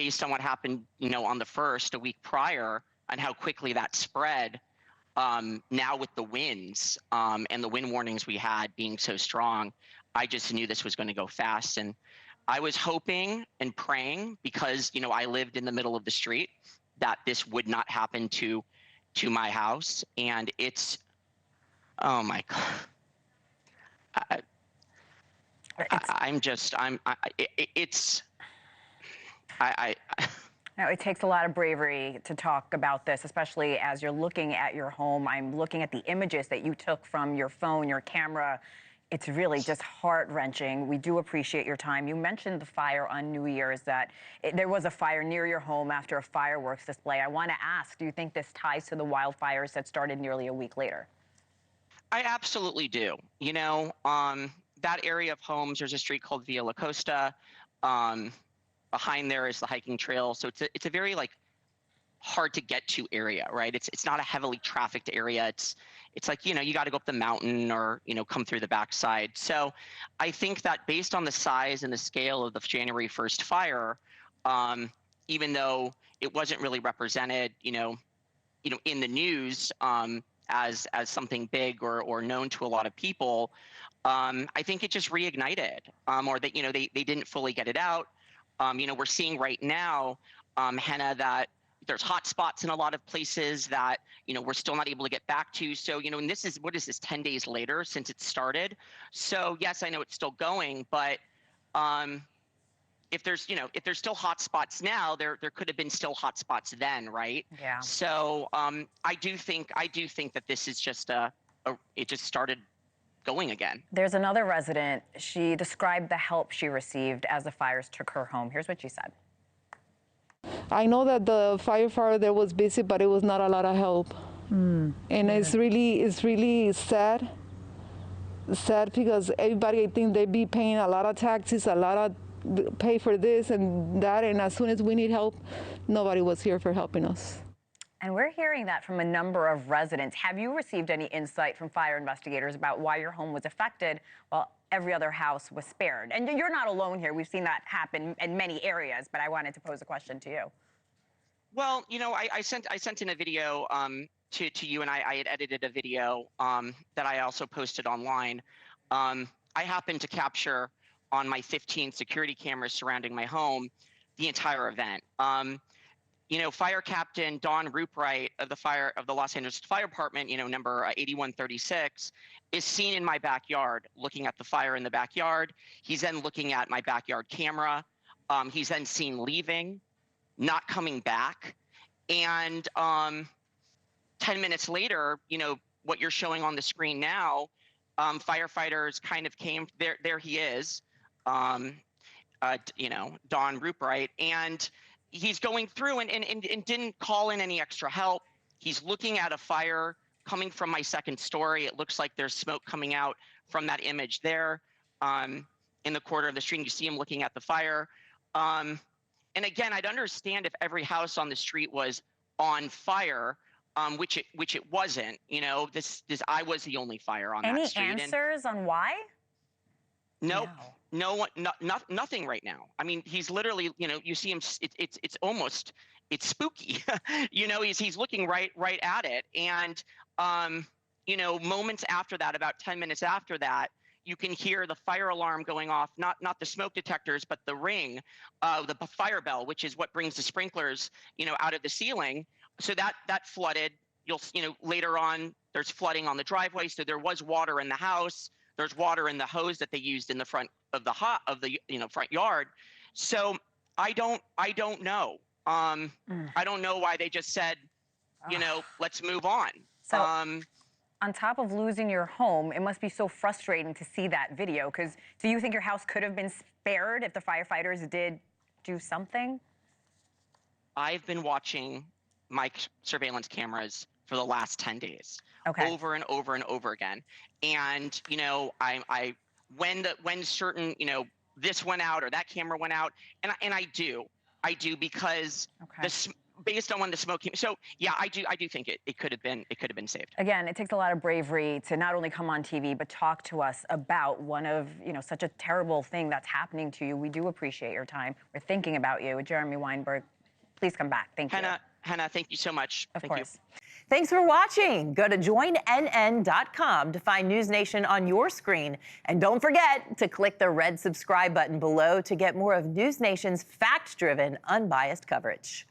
based on what happened, on the first, a week prior, and how quickly that spread, now with the winds and the wind warnings we had being so strong, I just knew this was going to go fast. And I was hoping and praying, because, I lived in the middle of the street, that this would not happen to my house. And it's, oh my God. Now, it takes a lot of bravery to talk about this, especially as you're looking at your home. I'm looking at the images that you took from your phone, your camera. It's really just heart-wrenching. We do appreciate your time. You mentioned the fire on New Year's, that there was a fire near your home after a fireworks display. I want to ask, do you think this ties to the wildfires that started nearly a week later? I absolutely do. That area of homes, there's a street called Via La Costa. Behind there is the hiking trail. So it's a very hard to get to area, right? It's not a heavily trafficked area. It's like, you got to go up the mountain or, come through the backside. So I think that based on the size and the scale of the January 1st fire, even though it wasn't really represented, in the news as something big or known to a lot of people, I think it just reignited, or that, they didn't fully get it out. We're seeing right now, Henna, that there's hot spots in a lot of places that, we're still not able to get back to. So, and this is, 10 days later since it started. So yes, I know it's still going, but if there's still hot spots now, there could have been still hot spots then, right? Yeah. So I do think that this is just it just started going again. There's another resident. She described the help she received as the fires took her home. Here's what she said. I know that the firefighter there was busy, but it was not a lot of help. And it's really sad because everybody, I think they be paying a lot of taxes, a lot of pay for this and that, and as soon as we need help, nobody was here for helping us. And we're hearing that from a number of residents. Have you received any insight from fire investigators about why your home was affected while every other house was spared? And you're not alone here. We've seen that happen in many areas, but I wanted to pose a question to you. Well, I sent in a video to you, and I had edited a video that I also posted online. I happened to capture on my 15 security cameras surrounding my home the entire event. Fire Captain Don Rupright of the Los Angeles Fire Department, number 8136, is seen in my backyard looking at the fire in the backyard. He's then looking at my backyard camera. He's then seen leaving, not coming back. And 10 minutes later, what you're showing on the screen now, firefighters kind of came, there he is, Don Rupright, and he's going through and didn't call in any extra help. He's looking at a fire coming from my second story. It looks like there's smoke coming out from that image there in the corner of the street. You see him looking at the fire. And again, I'd understand if every house on the street was on fire, which it wasn't. I was the only fire on that street. Any answers on why? Nope. No one, nothing right now. I mean, he's literally, you see him. It's almost spooky. He's looking right at it, and moments after that, about 10 minutes after that, you can hear the fire alarm going off. Not the smoke detectors, but the ring, the fire bell, which is what brings the sprinklers, out of the ceiling. So that flooded. Later on, there's flooding on the driveway. So there was water in the house. There's water in the hose that they used in the front of the front yard. So I don't know. I don't know why they just said, let's move on. So on top of losing your home, it must be so frustrating to see that video. Because do you think your house could have been spared if the firefighters did do something? I've been watching my surveillance cameras for the last 10 days. Okay. Over and over and over again. And, when certain, this went out or that camera went out, and I do because based on when the smoke came. So yeah, I do think it could have been saved. Again, it takes a lot of bravery to not only come on TV, but talk to us about one of, such a terrible thing that's happening to you. We do appreciate your time. We're thinking about you. Jeremy Wineberg, please come back. Thank you. Hannah, thank you so much. Of Thank course. you. Thanks for watching. Go to joinnn.com to find News Nation on your screen. And don't forget to click the red subscribe button below to get more of News Nation's fact-driven, unbiased coverage.